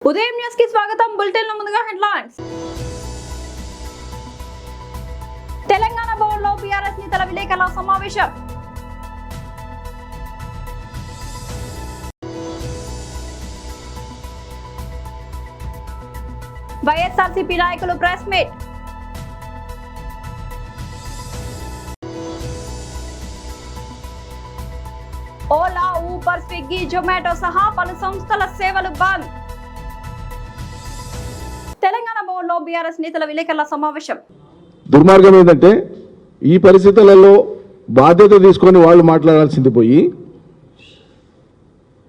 ఉదయం న్యూస్ కి స్వాగతం. బులెటిన్ లో ముందుగా హెడ్లైన్స్. తెలంగాణ భవన్లో బీఆర్ఎస్ నేతల విలేకరుల సమావేశం. వైఎస్ఆర్సీపీ నాయకులు press meet. Ola, Uber, Swiggy, Zomato సహా పలు సంస్థల సేవలు బంద్. తెలంగాణ భవన్లో బీఆర్ఎస్ నేతల విలేకరుల సమావేశం. దుర్మార్గం ఏంటంటే ఈ పరిస్థితులలో బాధ్యత తీసుకొని వాళ్ళు మాట్లాడాల్సింది పోయి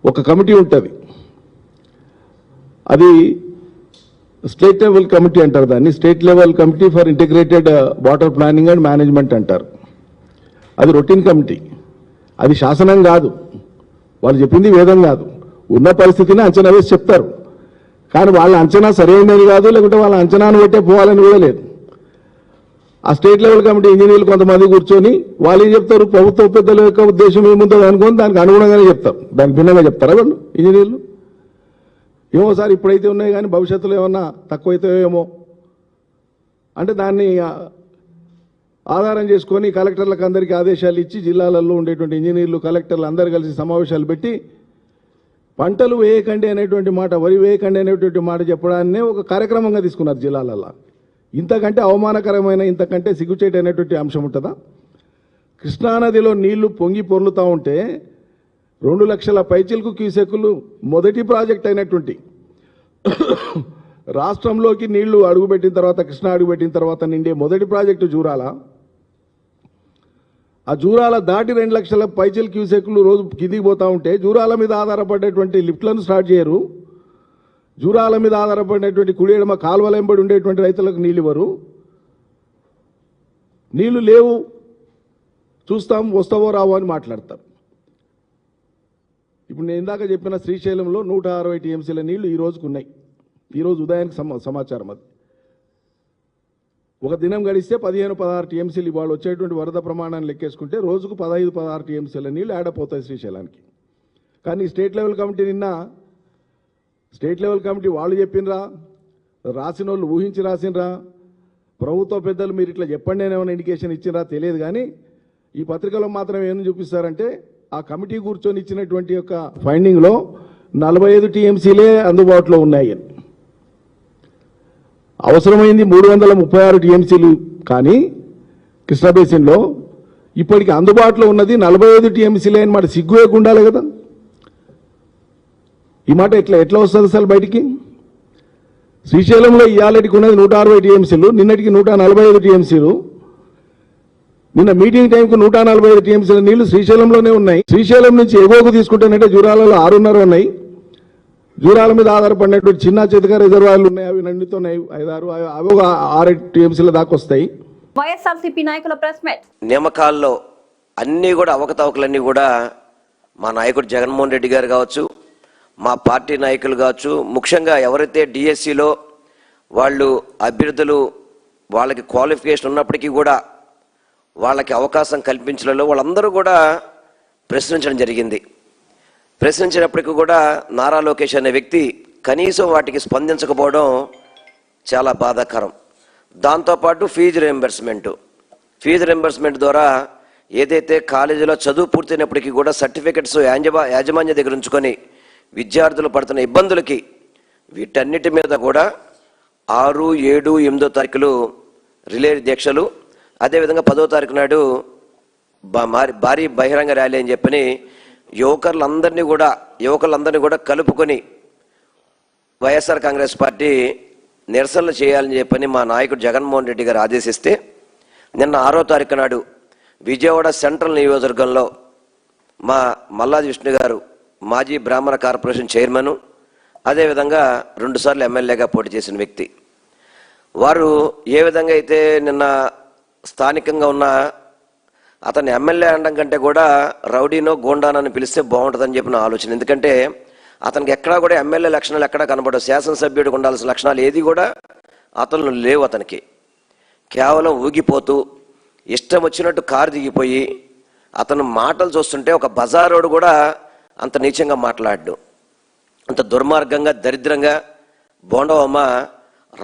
ఒక కమిటీ ఉంటుంది, అది స్టేట్ లెవెల్ కమిటీ అంటారు, దాన్ని state level committee for integrated water planning and management అంటారు. అది రొటీన్ కమిటీ, అది శాసనం కాదు, వాళ్ళు చెప్పింది వేదం కాదు, ఉన్న పరిస్థితిని అంచనా వేసి చెప్తారు. కానీ వాళ్ళ అంచనా సరైనది కాదు, లేకుంటే వాళ్ళ అంచనాను బట్టే పోవాలని కూడా లేదు. ఆ స్టేట్ లెవెల్ కమిటీ ఇంజనీర్లు కొంతమంది కూర్చొని వాళ్ళు ఏం చెప్తారు, ప్రభుత్వ పెద్దల యొక్క ఉద్దేశం ఏముందో అనుకొని దానికి అనుగుణంగానే చెప్తారు, దానికి భిన్నంగా చెప్తారా వాళ్ళు ఇంజనీర్లు? ఏమో సార్ ఇప్పుడైతే ఉన్నాయి కానీ భవిష్యత్తులో ఏమన్నా తక్కువైతే అంటే దాన్ని ఆధారం చేసుకొని కలెక్టర్లకు అందరికీ ఆదేశాలు ఇచ్చి జిల్లాలలో ఉండేటువంటి ఇంజనీర్లు కలెక్టర్లు అందరూ కలిసి సమావేశాలు పెట్టి పంటలు వేయకండి అనేటువంటి మాట, వరి వేయకండి అనేటువంటి మాట చెప్పడాన్నే ఒక కార్యక్రమంగా తీసుకున్నారు జిల్లాలలో. ఇంతకంటే అవమానకరమైన, ఇంతకంటే సిగ్గుచేటు అనేటువంటి అంశం ఉంటుందా? కృష్ణానదిలో నీళ్లు పొంగి పొర్లుతూ ఉంటే 2 లక్షల పైచిలకు క్యూసెక్కులు మొదటి ప్రాజెక్ట్ అయినటువంటి రాష్ట్రంలోకి నీళ్లు అడుగుపెట్టిన తర్వాత, కృష్ణా అడుగుపెట్టిన తర్వాత నిండే మొదటి ప్రాజెక్టు జూరాల. ఆ జూరాల దాటి 2 లక్షల పైచిల్ క్యూసెక్లు రోజు కిందికి పోతూ ఉంటే జూరాల మీద ఆధారపడేటువంటి లిఫ్ట్లను స్టార్ట్ చేయరు, జూరాల మీద ఆధారపడినటువంటి కుడియడమ కాలువల వెంబడి ఉండేటువంటి రైతులకు నీళ్ళు ఇవ్వరు. నీళ్లు లేవు, చూస్తాం వస్తావో రావో అని మాట్లాడతారు. ఇప్పుడు నేను ఇందాక చెప్పిన శ్రీశైలంలో 160 టీఎంసీల నీళ్లు ఈ రోజుకు ఉన్నాయి. ఈరోజు ఉదయానికి సమాచారం అది. ఒక దినం గడిస్తే 15-16 టీఎంసీలు ఇవాళ వచ్చేటువంటి వరద ప్రమాణాన్ని లెక్కేసుకుంటే రోజుకు 15-16 టీఎంసీల నీళ్లు యాడపోతాయి శ్రీశైలానికి. కానీ స్టేట్ లెవెల్ కమిటీ నిన్న స్టేట్ లెవెల్ కమిటీ వాళ్ళు చెప్పినరా, రాసిన వాళ్ళు ఊహించి రాసినరా, ప్రభుత్వ పెద్దలు మీరు ఇట్లా చెప్పండి అని ఏమైనా ఇండికేషన్ ఇచ్చినరా తెలియదు. కానీ ఈ పత్రికలో మాత్రం ఏమని చూపిస్తారంటే ఆ కమిటీ కూర్చొని ఇచ్చినటువంటి యొక్క ఫైండింగ్లో 45 టీఎంసీలే అందుబాటులో ఉన్నాయి. అవసరమైంది 336 టీఎంసీలు, కానీ కృష్ణా బేసిన్లో ఇప్పటికి అందుబాటులో ఉన్నది 45 టీఎంసీలే అని మాట సిగ్గు ఉండాలి కదా. ఈ మాట ఎట్లా వస్తుంది అసలు బయటికి? శ్రీశైలంలో ఇవాళకి ఉన్నది 160 టీఎంసీలు, నిన్నటికి 145 టీఎంసీలు. నిన్న మీటింగ్ టైంకు 145 టీఎంసీల నీళ్లు శ్రీశైలంలోనే ఉన్నాయి. శ్రీశైలం నుంచి ఎగువకు తీసుకుంటేనంటే జూరాలలో 6.5 ఉన్నాయి. జూరాల మీద ఆధారపడినటువంటి చిన్న చితక రిజర్వాయర్లు ఉన్నాయి, అవి నిండుతున్నాయి 5-6, అవి 6 టీఎంసీల దాకా వస్తాయి. వైఎస్ఆర్సీపీ నాయకుల ప్రెస్ మీట్. నియామకాల్లో అన్నీ కూడా అవకతవకలన్నీ కూడా మా నాయకుడు జగన్మోహన్ రెడ్డి గారు కావచ్చు, మా పార్టీ నాయకులు కావచ్చు, ముఖ్యంగా ఎవరైతే డిఎస్సిలో వాళ్ళు అభ్యర్థులు వాళ్ళకి క్వాలిఫికేషన్ ఉన్నప్పటికీ కూడా వాళ్ళకి అవకాశం కల్పించడంలో వాళ్ళందరూ కూడా ప్రశ్నించడం జరిగింది. ప్రశ్నించినప్పటికీ కూడా నారా లోకేష్ అనే వ్యక్తి కనీసం వాటికి స్పందించకపోవడం చాలా బాధాకరం. దాంతోపాటు ఫీజు రియంబర్స్మెంట్ ద్వారా ఏదైతే కాలేజీలో చదువు పూర్తయినప్పటికీ కూడా సర్టిఫికెట్స్ యాజమాన్య దగ్గర ఉంచుకొని విద్యార్థులు పడుతున్న ఇబ్బందులకి వీటన్నిటి మీద కూడా 6, 7, 8 తారీఖులు రిలే దీక్షలు, అదేవిధంగా 10వ తారీఖు నాడు భారీ బహిరంగ ర్యాలీ అని చెప్పని యువకులందరినీ కూడా కలుపుకొని వైఎస్ఆర్ కాంగ్రెస్ పార్టీ నిరసనలు చేయాలని చెప్పని మా నాయకుడు జగన్మోహన్ రెడ్డి గారు ఆదేశిస్తే నిన్న 6వ తారీఖు నాడు విజయవాడ సెంట్రల్ నియోజకవర్గంలో మా మల్లాది విష్ణు గారు మాజీ బ్రాహ్మణ కార్పొరేషన్ చైర్మన్, అదేవిధంగా 2 సార్లు ఎమ్మెల్యేగా పోటీ చేసిన వ్యక్తి, వారు ఏ విధంగా అయితే నిన్న స్థానికంగా ఉన్న అతన్ని ఎమ్మెల్యే అనడం కంటే కూడా రౌడీనో గోండానని పిలిస్తే బాగుంటుందని చెప్పిన ఆలోచన. ఎందుకంటే అతనికి ఎక్కడా కూడా ఎమ్మెల్యే లక్షణాలు ఎక్కడా కనబడవు, శాసనసభ్యుడికి ఉండాల్సిన లక్షణాలు ఏది కూడా అతను లేవు. అతనికి కేవలం ఊగిపోతూ ఇష్టం వచ్చినట్టు కారు దిగిపోయి అతను మాటలు చూస్తుంటే ఒక బజారోడు కూడా అంత నీచంగా మాట్లాడు, అంత దుర్మార్గంగా దరిద్రంగా బోండవమ్మ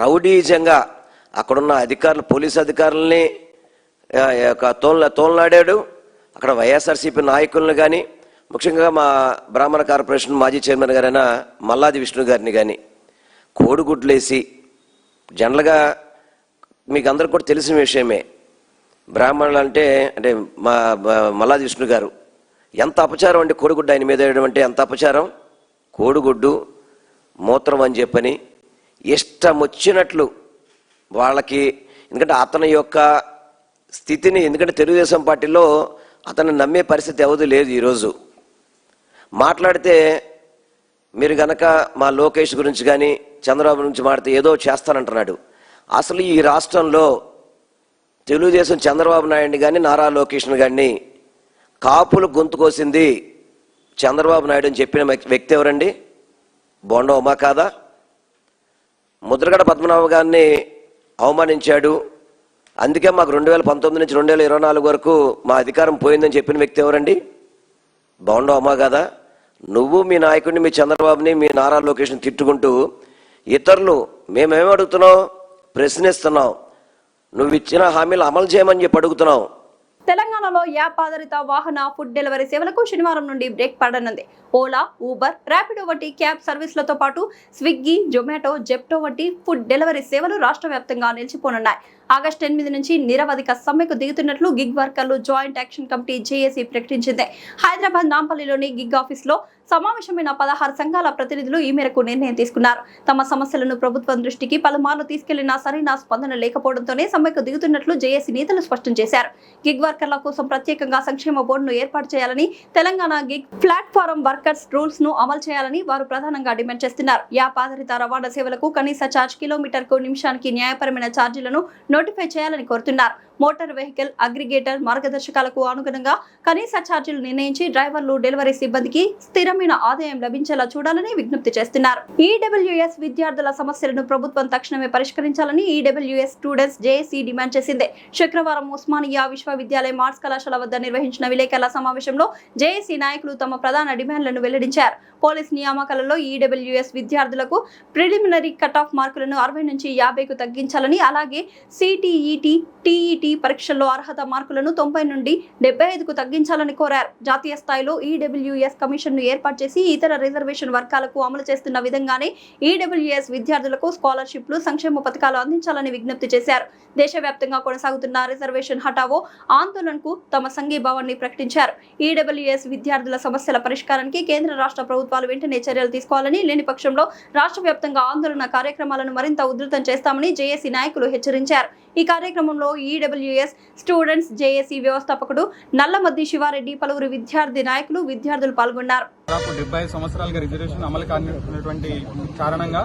రౌడీజంగా అక్కడున్న అధికారులు, పోలీసు అధికారులని తోలనాడాడు. అక్కడ వైఎస్ఆర్సీపీ నాయకులను కానీ, ముఖ్యంగా మా బ్రాహ్మణ కార్పొరేషన్ మాజీ చైర్మన్ గారైన మల్లాది విష్ణు గారిని కానీ కోడిగుడ్లేసి, జనరల్గా మీకు అందరికి కూడా తెలిసిన విషయమే, బ్రాహ్మణులు అంటే మా మల్లాది విష్ణు గారు ఎంత అపచారం అంటే కోడిగుడ్డు ఆయన మీద వేయడం అంటే ఎంత అపచారం. కోడిగుడ్డు మూత్రం అని చెప్పని ఇష్టం వచ్చినట్లు వాళ్ళకి, ఎందుకంటే అతని యొక్క స్థితిని, ఎందుకంటే తెలుగుదేశం పార్టీలో అతన్ని నమ్మే పరిస్థితి ఎవరు లేదు. ఈరోజు మాట్లాడితే మీరు గనక మా లోకేష్ గురించి కానీ చంద్రబాబు గురించి మాట్లాడితే ఏదో చేస్తానంటున్నాడు. అసలు ఈ రాష్ట్రంలో తెలుగుదేశం చంద్రబాబు నాయుడిని కానీ నారా లోకేష్ని కానీ కాపులు గొంతు కోసింది చంద్రబాబు నాయుడు అని చెప్పిన వ్యక్తి ఎవరండి? బోండవమ్మ కాదా? ముద్రగడ పద్మనాభ గారిని అవమానించాడు, అందుకే మాకు 2019 నుంచి 2024 వరకు మా అధికారం పోయిందని చెప్పిన వ్యక్తి ఎవరండి? బోండవమ్మ కాదా? నువ్వు మీ నాయకుడిని, మీ చంద్రబాబుని, మీ నారా లోకేష్ని తిట్టుకుంటూ ఇతరులు మేమేమి అడుగుతున్నావు? ప్రశ్నిస్తున్నావు. నువ్వు ఇచ్చిన హామీలు అమలు చేయమని చెప్పి అడుగుతున్నావు. తెలంగాణలో యాప్ ఆధారిత వాహన ఫుడ్ డెలివరీ సేవలకు శనివారం నుండి బ్రేక్ పడనుంది. ఓలా, ఊబర్, ర్యాపిడో వంటి క్యాబ్ సర్వీసులతో పాటు స్విగ్గీ, జొమాటో, జెప్టో వంటి ఫుడ్ డెలివరీ సేవలు రాష్ట్ర వ్యాప్తంగా నిలిచిపోనున్నాయి. ఆగస్టు 8 నుంచి నిరవధిక సమ్మెకు దిగుతున్నట్లు గిగ్ వర్కర్లు జాయింట్ యాక్షన్ కమిటీ జేఏసీ ప్రకటించింది. హైదరాబాద్ నాంపల్లిలోని గిగ్ ఆఫీసులో సమావేశమైన 16 సంఘాల ప్రతినిధులు ఈ మేరకు నిర్ణయం తీసుకున్నారు. తమ సమస్యలను ప్రభుత్వం దృష్టికి పలుమార్లు తీసుకెళ్లినా సరైన స్పందన లేకపోవడంతోనే సమ్మెకు దిగుతున్నట్లు జేఏసీ నేతలు స్పష్టం చేశారు. గిగ్ వర్కర్ల కోసం ప్రత్యేకంగా సంక్షేమ బోర్డును ఏర్పాటు చేయాలని, Telangana gig platform workers rules ను అమలు చేయాలని వారు ప్రధానంగా డిమాండ్ చేస్తున్నారు. యాప్ ఆధారిత రవాణా సేవలకు కనీస ఛార్జ్, కిలోమీటర్కు నిమిషానికి న్యాయపరమైన ఛార్జీలను నోటిఫై చేయాలని కోరుతున్నారు. మోటార్ వెహికల్ అగ్రిగేటర్ మార్గదర్శకాలకు అనుగుణంగా కనీస ఛార్జీలు నిర్ణయించి డ్రైవర్లు, డెలివరీ సిబ్బందికి స్థిరమైన ఆదాయం లభించేలా చూడాలని విజ్ఞప్తి చేస్తున్నారు. ఈడబ్ల్యూఎస్ విద్యార్థుల సమస్యలను ప్రభుత్వం తక్షణమే పరిష్కరించాలని ఈడబ్ల్యూఎస్ స్టూడెంట్స్ జేఏసీ డిమాండ్ చేసింది. శుక్రవారం ఉస్మానియా విశ్వవిద్యాలయం ఆర్ట్స్ కళాశాల వద్ద నిర్వహించిన విలేకరుల సమావేశంలో జేఏసీ నాయకులు తమ ప్రధాన డిమాండ్లను వెల్లడించారు. పోలీస్ నియామకాలలో ఈడబ్ల్యూఎస్ విద్యార్థులకు ప్రిలిమినరీ కట్ ఆఫ్ మార్కులను 60 నుంచి 50కు తగ్గించాలని, అలాగే సిటీఈటీ, టీఈటీ పరీక్షల్లో అర్హత మార్కులను 90 నుండి 75కు తగ్గించాలని కోరారు. జాతీయ స్థాయిలో ఈడబ్ల్యూఎస్ కమిషన్ ను ఏర్పాటు చేసి ఇతర రిజర్వేషన్ వర్గాలకు అమలు చేస్తున్న విధంగానే ఈడబ్ల్యూఎస్ విద్యార్థులకు స్కాలర్షిప్లు, సంక్షేమ పథకాలు అందించాలని విజ్ఞప్తి చేశారు. దేశవ్యాప్తంగా కొనసాగుతున్న రిజర్వేషన్ హఠావో ఆందోళనకు తమ సంఘీభావాన్ని ప్రకటించారు. ఈడబ్ల్యూఎస్ విద్యార్థుల సమస్యల పరిష్కారానికి కేంద్ర, రాష్ట్ర ప్రభుత్వాలు వెంటనే చర్యలు తీసుకోవాలని, లేని పక్షంలో రాష్ట్ర వ్యాప్తంగా ఆందోళన కార్యక్రమాలను మరింత ఉధృతం చేస్తామని జేఏసీ నాయకులు హెచ్చరించారు. ఈ కార్యక్రమంలో ఈడబ్ల్యూఎస్ స్టూడెంట్స్ జేఏసీ వ్యవస్థాపకుడు నల్లమద్ది శివారెడ్డి, పలువురు విద్యార్థి నాయకులు, విద్యార్థులు పాల్గొన్నారు. 75 సంవత్సరాలుగా రిజర్వేషన్ అమలు కానటువంటి కారణంగా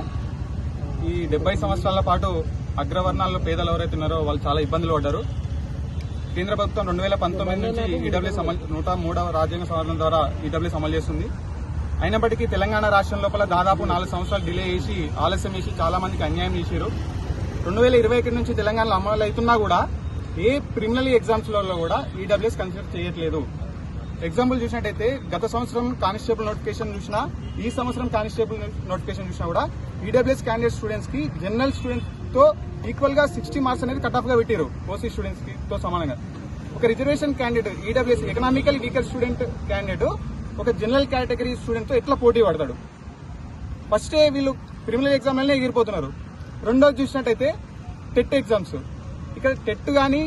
ఈ 70 సంవత్సరాల పాటు అగ్రవర్ణాల్లో పేదలు ఎవరైతే ఉన్నారో వాళ్ళు చాలా ఇబ్బందులు పడ్డారు. కేంద్ర ప్రభుత్వం 2019 నుంచి ఈడబ్ల్యూఎస్ 103వ రాజ్యాంగ సవరణ ద్వారా ఈడబ్ల్యూఎస్ అమలు చేస్తుంది. అయినప్పటికీ తెలంగాణ రాష్ట్రం లోపల దాదాపు 4 సంవత్సరాలు డిలే చేసి, ఆలస్యం చేసి చాలా మందికి అన్యాయం చేశారు. 2021 నుంచి తెలంగాణలో అమలు అవుతున్నా కూడా ఏ ప్రిలిమినరీ ఎగ్జామ్స్లలో కూడా ఈడబ్ల్యూఎస్ కన్సిడర్ చేయట్లేదు. ఎగ్జాంపుల్ చూసినట్టయితే గత సంవత్సరం కానిస్టేబుల్ నోటిఫికేషన్ చూసినా, ఈ సంవత్సరం కానిస్టేబుల్ నోటిఫికేషన్ చూసినా కూడా ఈడబ్ల్యూఎస్ క్యాండిడేట్ స్టూడెంట్స్ కి జనరల్ స్టూడెంట్స్ తో ఈక్వల్ గా 60 మార్క్స్ అనేది కట్ ఆఫ్ గా పెట్టారు. ఓసీ స్టూడెంట్స్ తో సమానంగా ఒక reservation candidate, EWS economical weaker student candidate ఒక జనరల్ కేటగిరీ స్టూడెంట్ తో ఎట్లా పోటీ పడతాడు? ఫస్ట్ వీళ్ళు ప్రిలిమినరీ ఎగ్జామ్లనే ఎగిరిపోతున్నారు. రెండోది చూసినట్టయితే టెట్ ఎగ్జామ్స్, ఇక్కడ టెట్ కానీ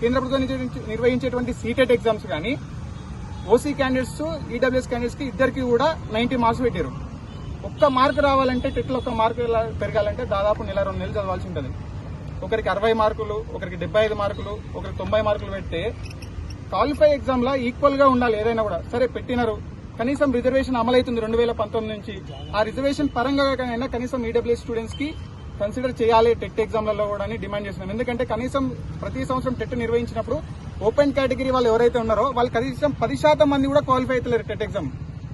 కేంద్ర ప్రభుత్వం నిర్వహించేటువంటి సీటెట్ ఎగ్జామ్స్ కానీ ఓసీ క్యాండిడేట్స్, ఈడబ్ల్యూఎస్ క్యాండిడేట్స్ కి ఇద్దరికి కూడా 90 మార్క్స్ పెట్టారు. ఒక్క మార్క్ రావాలంటే, టెట్లో ఒక్క మార్క్ పెరగాలంటే దాదాపు 1-2 నెలలు చదవాల్సి ఉంటుంది. ఒకరికి 60 మార్కులు, ఒకరికి 75 మార్కులు, ఒకరికి 90 మార్కులు పెడితే క్వాలిఫై ఎగ్జామ్ లా ఈక్వల్ గా ఉండాలి. ఏదైనా కూడా సరే పెట్టినారు, కనీసం రిజర్వేషన్ అమలవుతుంది 2019 నుంచి. ఆ రిజర్వేషన్ పరంగా కనీసం ఈడబ్ల్యూఎస్ స్టూడెంట్స్ కి కన్సిడర్ చేయాలి టెట్ ఎగ్జామ్లలో కూడా అని డిమాండ్ చేస్తున్నాం. ఎందుకంటే కనీసం ప్రతి సంవత్సరం టెట్ నిర్వహించినప్పుడు ఓపెన్ కేటగిరీ వాళ్ళు ఎవరైతే ఉన్నారో వాళ్ళు కనీసం 10% మంది కూడా క్వాలిఫై అవుతలేరు టెట్ ఎగ్జామ్.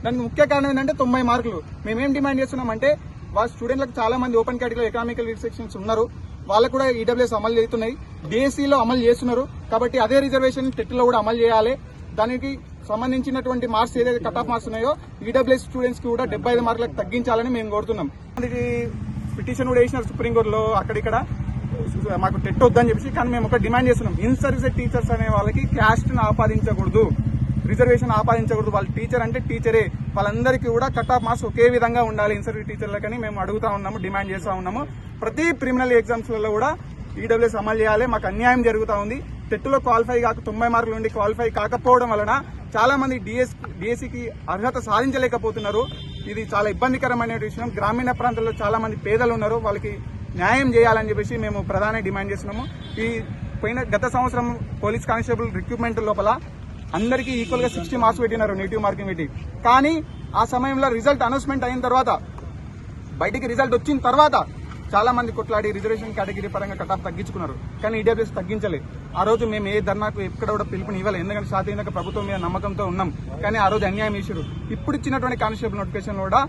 దానికి ముఖ్య కారణం ఏంటంటే 90 మార్కులు. మేమేం డిమాండ్ చేస్తున్నామంటే, వాళ్ళ స్టూడెంట్లకు చాలా మంది ఓపెన్ కేటగిరీలో ఎకనామికల్ రిస్ట్రిక్షన్స్ ఉన్నారు, వాళ్ళకు కూడా ఈడబ్ల్యూఎస్ అమలు చేస్తున్నాయి, డిఎస్సీలో అమలు చేస్తున్నారు. కాబట్టి అదే రిజర్వేషన్ టెట్ లో కూడా అమలు చేయాలి. దానికి సంబంధించినటువంటి మార్క్స్ ఏదైతే కట్ ఆఫ్ మార్క్స్ ఉన్నాయో ఈడబ్ల్యూఎస్ స్టూడెంట్స్ కి కూడా 75 మార్కులకు తగ్గించాలని మేము కోరుతున్నాం. పిటిషన్ కూడా వేసినారు సుప్రీంకోర్టులో అక్కడిక్కడ మాకు టెట్ వద్దని చెప్పేసి. కానీ మేము ఒక డిమాండ్ చేస్తున్నాం, ఇన్ సర్వీసెస్ టీచర్స్ అనే వాళ్ళకి క్యాస్ట్ని ఆపాదించకూడదు, రిజర్వేషన్ ఆపాదించకూడదు. వాళ్ళు టీచర్ అంటే టీచరే, వాళ్ళందరికీ కూడా కట్ ఆఫ్ మార్క్స్ ఒకే విధంగా ఉండాలి ఇన్ సర్వీస్ టీచర్లకని మేము అడుగుతా ఉన్నాము, డిమాండ్ చేస్తూ ఉన్నాము. ప్రతి ప్రిలిమినరీ ఎగ్జామ్స్లలో కూడా ఈడబ్ల్యూఎస్ అమలు చేయాలి. మాకు అన్యాయం జరుగుతూ ఉంది. టెట్లో క్వాలిఫై కాక 90 మార్కులు నుండి క్వాలిఫై కాకపోవడం వలన చాలా మంది డిఎస్సికి అర్హత సాధించలేకపోతున్నారు. ఇది చాలా ఇబ్బందికరమైన విషయం. గ్రామీణ ప్రాంతాల్లో చాలా మంది పేదలు ఉన్నారు, వాళ్ళకి న్యాయం చేయాలని చెప్పేసి మేము ప్రధాన డిమాండ్ చేస్తున్నాము. ఈ గత సంవత్సరం పోలీస్ కానిస్టేబుల్ రిక్రూట్మెంట్ లోపల అందరికీ ఈక్వల్ గా 60 మార్క్స్ పెట్టినారు, నెగిటివ్ మార్కింగ్ పెట్టి. కానీ ఆ సమయంలో రిజల్ట్ అనౌన్స్మెంట్ అయిన తర్వాత, బయటికి రిజల్ట్ వచ్చిన తర్వాత చాలా మంది కొట్లాడి రిజర్వేషన్ కేటగిరీ పరంగా కట్ ఆఫ్ తగ్గించుకున్నారు. కానీ ఈడబ్ల్యూఎస్ తగ్గించలేదు. ఆ రోజు మేము ఏ ధర్నాకు ఎక్కడ కూడా పిలుపుని ఇవ్వలేదు, ఎందుకంటే శాతీయంగా ప్రభుత్వం మీద నమ్మకంతో ఉన్నాం. కానీ ఆ రోజు అన్యాయం చేశారు. ఇప్పుడు ఇచ్చినటువంటి కానిస్టేబుల్ నోటిఫికేషన్ కూడా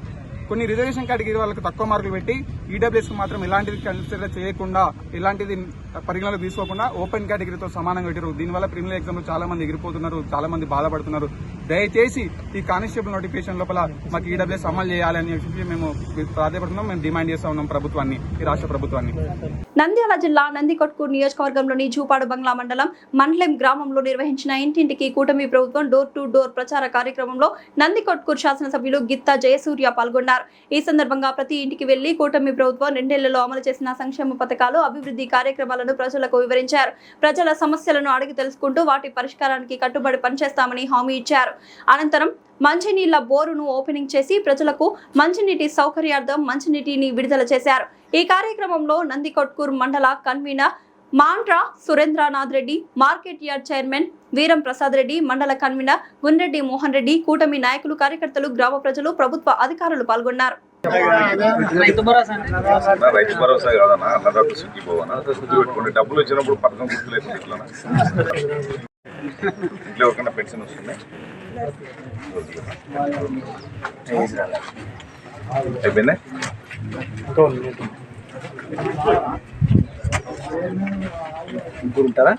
కొన్ని రిజర్వేషన్ కేటగిరీ వాళ్ళకి తక్కువ మార్కులు పెట్టి ఈడబ్ల్యూఎస్ కు మాత్రం ఇలాంటిది కన్సిడర్ చేయకుండా, ఇలాంటిది పరిగణలోకి తీసుకోకుండా ఓపెన్ కేటగిరీతో సమానంగా పెట్టారు. దీనివల్ల ప్రిలిమినరీ ఎగ్జామ్ లో చాలా మంది ఎగిరిపోతున్నారు, చాలా మంది బాధపడుతున్నారు. దయచేసి ఈ కానిస్టేబుల్ నోటిఫికేషన్ లోపల మాకు ఈడబ్ల్యూఎస్ అమలు చేయాలని చెప్పి మేము ప్రాధాన్యపడుతున్నాం. మేము డిమాండ్ చేస్తా ఉన్నాం ప్రభుత్వాన్ని, ఈ రాష్ట్ర ప్రభుత్వాన్ని. నంద్యాల జిల్లా నందికొట్కూరు నియోజకవర్గంలోని జూపాడు బంగ్లా మండలం మండ్లెం గ్రామంలో నిర్వహించిన ఇంటింటికి కూటమి ప్రభుత్వం డోర్ టు డోర్ ప్రచార కార్యక్రమంలో నందికొట్కూరు శాసనసభ్యులు గిత్తా జయసూర్య పాల్గొన్నారు. ఈ సందర్భంగా ప్రతి ఇంటికి వెళ్లి కూటమి ప్రభుత్వం 2 నెలల్లో అమలు చేసిన సంక్షేమ పథకాలు, అభివృద్ధి కార్యక్రమాలను ప్రజలకు వివరించారు. ప్రజల సమస్యలను అడిగి తెలుసుకుంటూ వాటి పరిష్కారానికి కట్టుబడి పనిచేస్తామని హామీ ఇచ్చారు. అనంతరం మంచినీళ్ల బోరును ఓపెనింగ్ చేసి ప్రజలకు మంచినీటి సౌకర్యార్థం మంచినీటిని విడుదల చేశారు. ఈ కార్యక్రమంలో నందికొట్కూరు మండల కన్వీనర్ మాంట్రా Surendranath Reddy, market yard chairman Veeram Prasad Reddy, మండల కన్వీనర్ గుండ్రెడ్డి మోహన్ రెడ్డి, కూటమి నాయకులు, కార్యకర్తలు, గ్రామ ప్రజలు, ప్రభుత్వ అధికారులు పాల్గొన్నారు. రైతు భరోసా కాదన్నా, అన్నదాత సుఖీభవనా. పెట్టుకోండి, డబ్బులు వచ్చినప్పుడు పథకం గుర్తులేదు. ఇట్లా ఎవరికైనా పెన్షన్ వస్తుంది అయిపోయిందా? ఉంటారా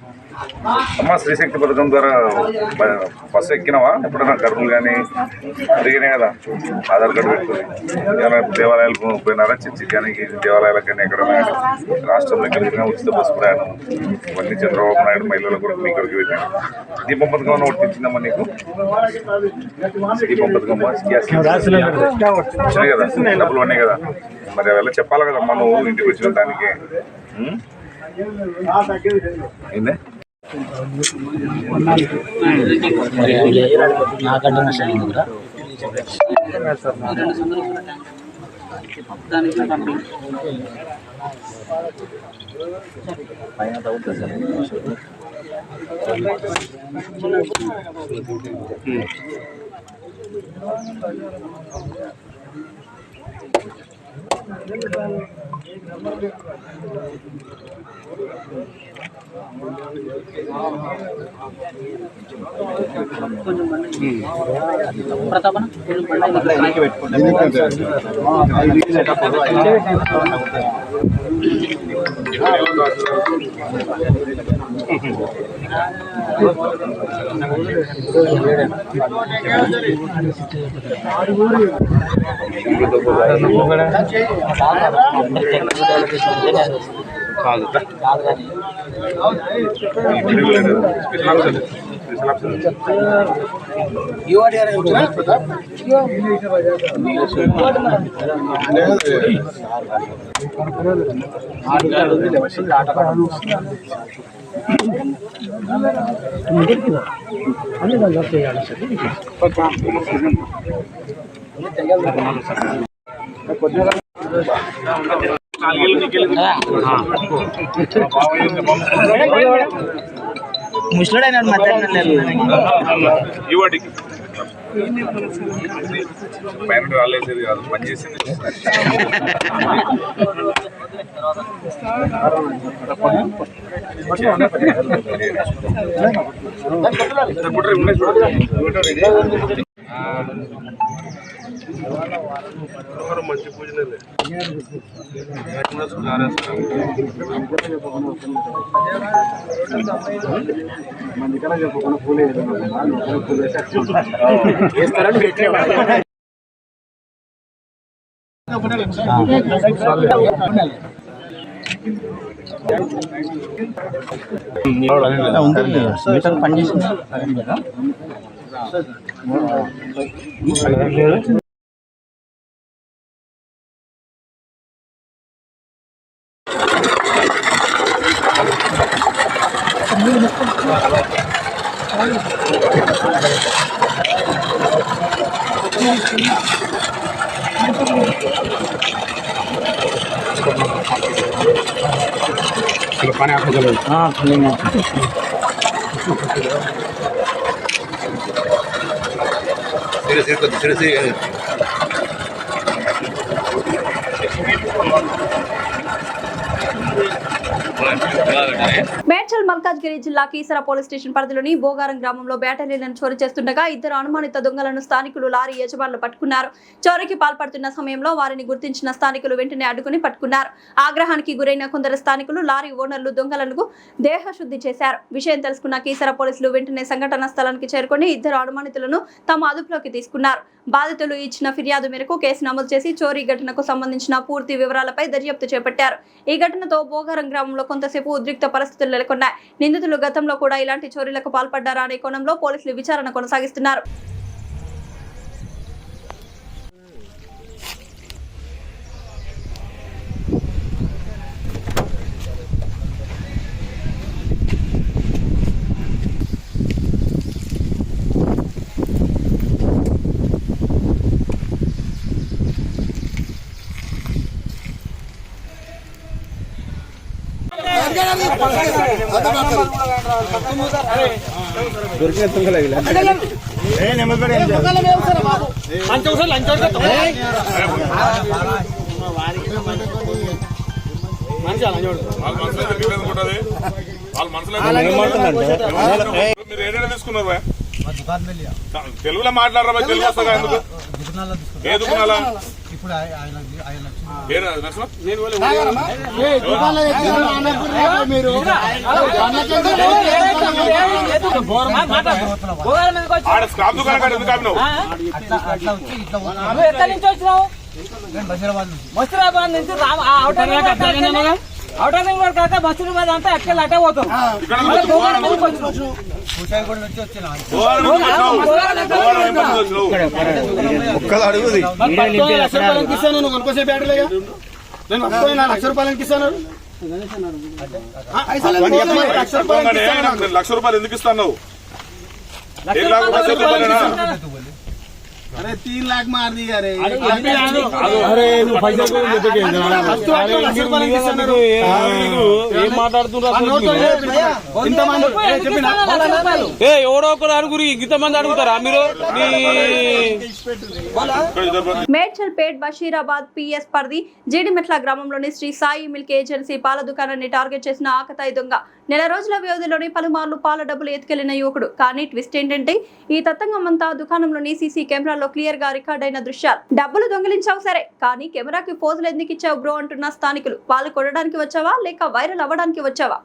అమ్మ? శ్రీశక్తి పథకం ద్వారా బస్సు ఎక్కినావా ఎప్పుడన్నా? కడుపులు కానీ అడిగినాయి కదా, ఆధార్ కార్డు పెట్టుకుని. ఏమైనా దేవాలయాలకు పోయినారా? చర్చికి కానీ దేవాలయాలకు కానీ ఎక్కడైనా రాష్ట్రంలో ఎక్కడికైనా ఉచిత బస్సు ప్రయాణం ఇవన్నీ చంద్రబాబు నాయుడు మహిళలకు కూడా మీ కొరకు పెట్టాను. దీపం పథకం ఒకటి తెచ్చిందమ్మా నీకు? దీపం పథకం వచ్చినాయి కదా, డబ్బులు ఉన్నాయి కదా, మరి అలా చెప్పాలి కదమ్మా నువ్వు ఇంటికి వచ్చిన దానికి. ఏందే ప్రతాపన ముసలాడైన యువటికి పైన రాలేసేది కాదు, పనిచేసింది. మంచి పూజలే మీటర్ పనిచేసింది మేడ్చల్ మల్కాజ్గిరి జిల్లా కీసర పోలీస్ స్టేషన్ పరిధిలోని బోగారం గ్రామంలో బ్యాటరీలను చోరీ చేస్తుండగా ఇద్దరు అనుమానిత దొంగలను స్థానికులు లారీ యజమానులు పట్టుకున్నారు. చోరీకి పాల్పడుతున్న సమయంలో వారిని గుర్తించిన స్థానికులు వెంటనే అడ్డుకుని పట్టుకున్నారు. ఆగ్రహానికి గురైన కొందరు స్థానికులు లారీ ఓనర్లు దొంగలను దేహశుద్ధి చేశారు. విషయం తెలుసుకున్న కీసర పోలీసులు వెంటనే సంఘటనా స్థలానికి చేరుకుని ఇద్దరు అనుమానితులను తమ అదుపులోకి తీసుకున్నారు. బాధితులు ఇచ్చిన ఫిర్యాదు మేరకు కేసు నమోదు చేసి చోరీ ఘటనకు సంబంధించిన పూర్తి వివరాలపై దర్యాప్తు చేపట్టారు. ఈ ఘటనతో బోగారం గ్రామంలో కొంతసేపు ఉద్రిక్త పరిస్థితులు నెలకొన్నాయి. నిందితులు గతంలో కూడా ఇలాంటి చోరీలకు పాల్పడ్డారా అనే కోణంలో పోలీసులు విచారణ కొనసాగిస్తున్నారు. మీరు ఏదైనా తీసుకున్నారు తెలుగులో మాట్లాడరా? తెలుగు వస్తుందా? ఎందుకు ఏ దుకాణాలా? స్క్రాప్ దుకాణం కాదు, ఎందుకు ఆపినావు? ఎక్కడి నుంచి వచ్చినావు? మసీరాబాద్ నుంచి అవుటర్ రింగ్ రోడ్ కాక మసీరాబాద్ అంతా ఎక్కడ అట్టే పోతాం. నేను కొనుక్కోసే బ్యాటరీగా నేను 1,00,000 రూపాయలకి ఇస్తాను. ₹1,00,000 ఎందుకు ఇస్తాను? अरे 3 लाख मार दी अरे ఎవడో ఒకరు అడుగురు ఇంతమంది అడుగుతారా మీరు? మేడ్చల్ పేట్ బషీరాబాద్ పిఎస్ పరిధి జీడిమెట్ల గ్రామంలోని శ్రీ సాయి మిల్క్ ఏజెన్సీ పాల దుకాణాన్ని టార్గెట్ చేసిన ఆకతాయి దొంగ నెల రోజుల వ్యవధిలోనే పలుమార్లు పాల డబ్బులు ఎత్తుకెళ్లిన యువకుడు. కానీ ట్విస్ట్ ఏంటంటే ఈ తతంగమంతా దుకాణంలోని సీసీ కెమెరాలో క్లియర్ గా రికార్డ్ అయిన దృశ్యాలు. డబ్బులు దొంగిలించావు సరే, కానీ కెమెరాకి పోజులు ఎందుకు ఇచ్చావు బ్రో అంటున్న స్థానికులు. పాలు కొనడానికి వచ్చావా లేక వైరల్ అవ్వడానికి వచ్చావా?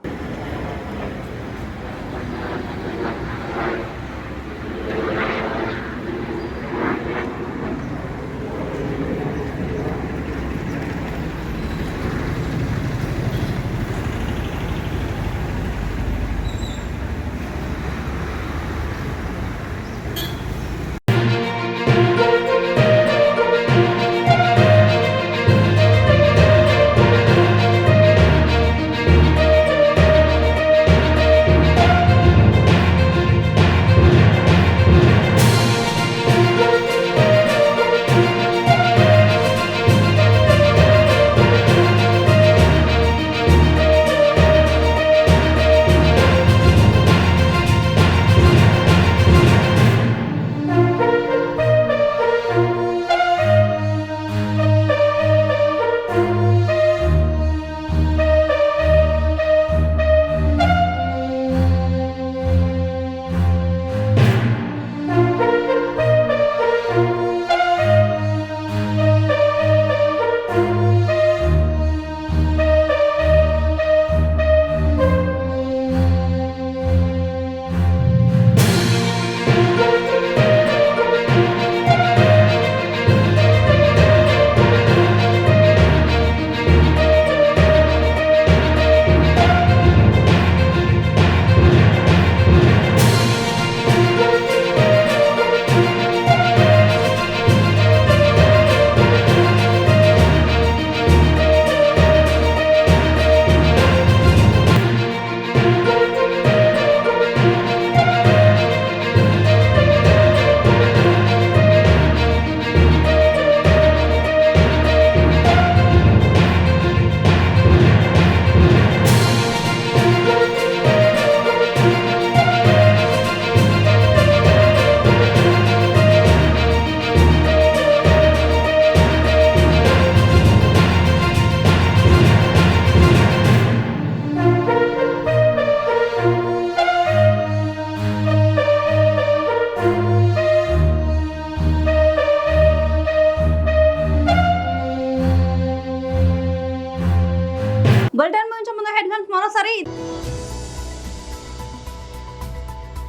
బులెటిన్ ముగించే ముందు హెడ్లైన్స్ మరోసారి.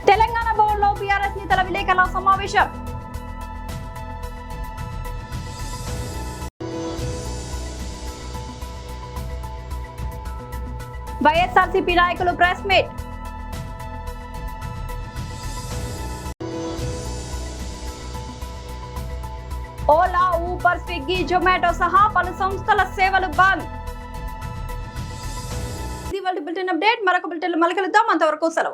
తెలంగాణ భవన్లో బీఆర్ఎస్ నేతల విలేకరుల సమావేశం. వైఎస్ఆర్సీపీ నాయకులు press meet. Ola, Uber, Swiggy, Zomato సహా పలు సంస్థల సేవలు బంద్. ఇది వాళ్ళ బులెటిన్ అప్డేట్. మరొక బులెటిన్ మళ్ళీ కలుద్దాం. అంతవరకు సెలవు.